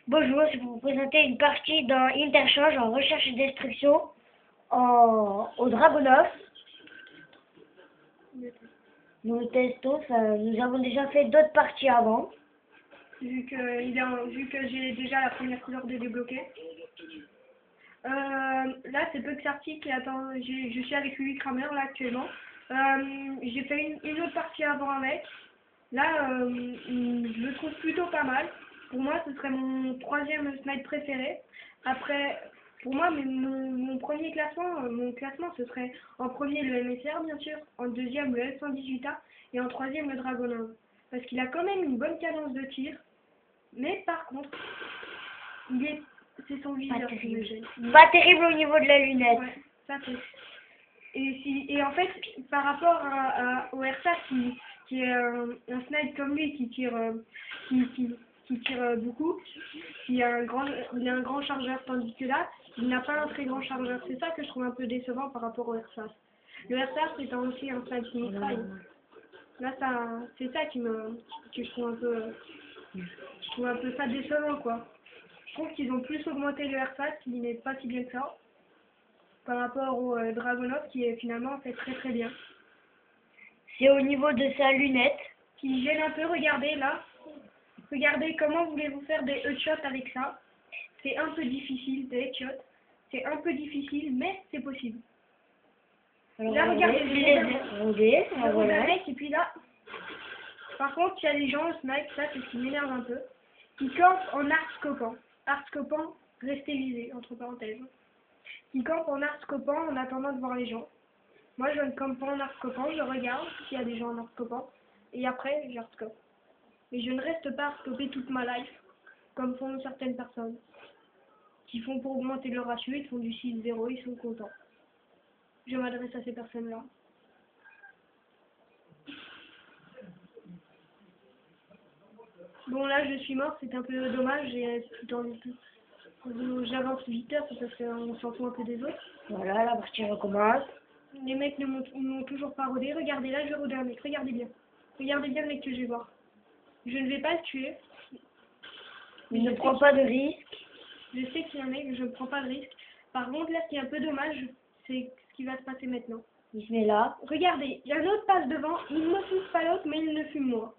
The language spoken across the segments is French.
Bonjour, je vais vous présenter une partie dans Interchange en recherche et destruction au Dragunov. Nous testons, nous avons déjà fait d'autres parties avant. Vu que j'ai déjà la première couleur de débloquer. Là, c'est Puxarty qui attend. Je suis avec lui Kramer là actuellement. J'ai fait une autre partie avant avec. Là, je le trouve plutôt pas mal. Pour moi, ce serait mon troisième snipe préféré. Après, pour moi, mon premier classement, mon classement, ce serait en premier le MSR, bien sûr, en deuxième le L118A et en troisième le Dragunov. Parce qu'il a quand même une bonne cadence de tir. Mais par contre, c'est son viseur qui me gêne. Pas terrible au niveau de la lunette. Ouais, ça c'est. Et en fait, par rapport au RSA qui est un snipe comme lui qui tire beaucoup, il a un grand chargeur, tandis que là, il n'a pas un très grand chargeur. C'est ça que je trouve un peu décevant par rapport au RSA. Le RSA c'est aussi un snipe qui mitraille. Là, c'est ça que je trouve un peu ça décevant, quoi. Je trouve qu'ils ont plus augmenté le RSA, qui n'est pas si bien que ça, par rapport au Dragunov, qui est finalement fait très très bien. C'est au niveau de sa lunette. Qui gêne un peu, regardez là. Regardez comment voulez-vous faire des headshots avec ça. C'est un peu difficile, des headshots. C'est un peu difficile, mais c'est possible. Alors, là, regardez, voilà. Et puis là, par contre, il y a des gens au snipe, ça c'est ce qui m'énerve un peu, qui campent en artscopant. Artscopant, restez visé, entre parenthèses. Qui campent en artscopant en attendant de voir les gens. Moi, je ne campe pas en artscopant, je regarde s'il y a des gens en artscopant, et après, j'artscope. Mais je ne reste pas artscopé toute ma life, comme font certaines personnes, qui font pour augmenter leur ratio, ils font du 6-0, ils sont contents. Je m'adresse à ces personnes-là. Bon, là, je suis mort, c'est un peu dommage, j'avance vite, parce qu'on s'en fout un peu des autres. Voilà, la partie recommence. Les mecs ne m'ont toujours pas rodé. Regardez, là, je vais roder un mec, regardez bien. Regardez bien le mec que je vais voir. Je ne vais pas le tuer. Il ne prend pas de risque. Je sais qu'il y a un mec, je ne prends pas de risque. Par contre, là, ce qui est un peu dommage, c'est ce qui va se passer maintenant. Il se met là. Regardez, il y a un autre passe devant, il ne fume pas l'autre, mais il ne fume moi.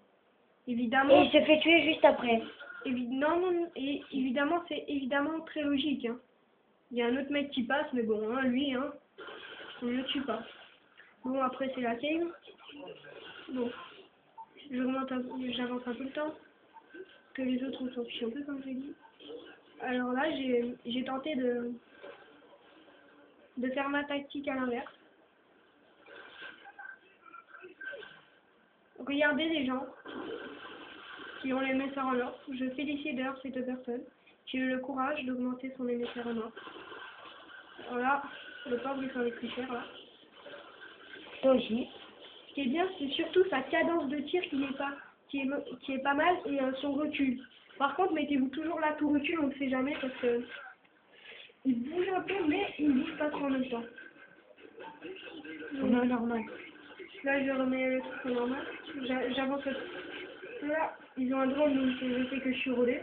Évidemment. Et il se fait tuer juste après. Évidemment, c'est évidemment très logique. Hein. Il y a un autre mec qui passe, mais bon, hein, lui, hein, on ne le tue pas. Bon, après, c'est la game. Bon, j'avance un peu le temps. Que les autres s'en fichent un peu, comme j'ai dit. Alors là, j'ai tenté de faire ma tactique à l'inverse. Regardez les gens qui ont les MSR en or. Je félicite d'ailleurs ces deux personnes qui ont eu le courage d'augmenter son MSR en or. Voilà, le pauvre il s'en est pris cher là. Toi aussi. Ce qui est bien, c'est surtout sa cadence de tir qui est pas mal et son recul. Par contre, mettez-vous toujours là tout recul, on ne sait jamais parce que il bouge un peu, mais il ne bouge pas trop en même temps. Non, normal. Là, je remets le truc normal. J'avance. Là, ils ont un drone, donc je sais que je suis rodé.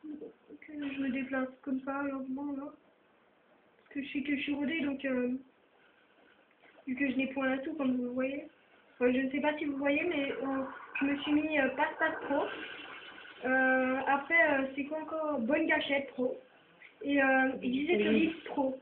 Je me déplace comme ça, lentement, là. Parce que je sais que je suis rodé, donc vu que je n'ai point à tout, comme vous le voyez. Enfin, je ne sais pas si vous voyez, mais je me suis mis passe pro. Après, c'est quoi encore? Bonne gâchette pro. Et disait que pro.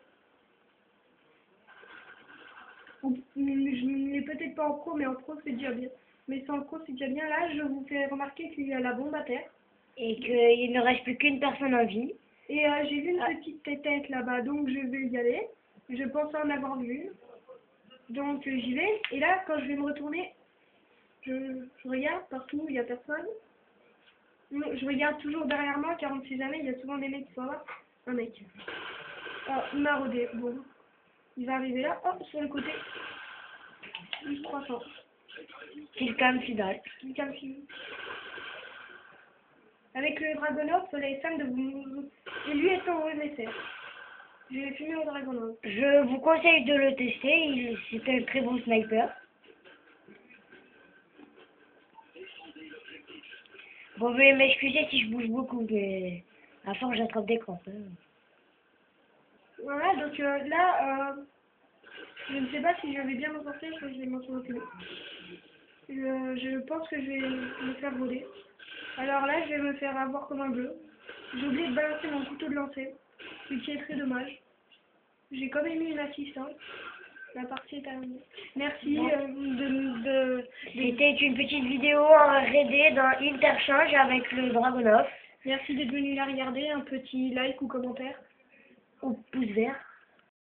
Je ne l'ai peut-être pas en pro, mais en pro c'est déjà bien. Mais sans pro c'est déjà bien. Là, je vous fais remarquer qu'il y a la bombe à terre. Et qu'il ne reste plus qu'une personne en vie. Et j'ai vu une petite tête là-bas, donc je vais y aller. Je pense en avoir vu une. Donc j'y vais. Et là, quand je vais me retourner, je regarde partout, il n'y a personne. Je regarde toujours derrière moi, car on ne sait jamais, il y a souvent des mecs qui sont là. Un mec. Oh, il m'a rodé. Bon. Il va arriver là, hop, sur le côté. Plus 300. C'est le calme final. Avec le Dragunov, les femmes de vous. Et lui étant au MSR. Je vais fumer au Dragunov. Je vous conseille de le tester, c'est un très bon sniper. Bon, veuillez m'excuser si je bouge beaucoup, mais à force j'attrape des crampes. Hein. Voilà, donc là, je ne sais pas si je vais bien m'en sortir, je vais m'en sortir. Je pense que je vais me faire voler. Alors là, je vais me faire avoir comme un bleu. J'ai oublié de balancer mon couteau de lancer, ce qui est très dommage. J'ai quand même eu une assistante. La partie est terminée. Merci C'était une petite vidéo en RD dans Interchange avec le Dragonov. Merci d'être venu la regarder. Un petit like ou commentaire. Ou pouce vert.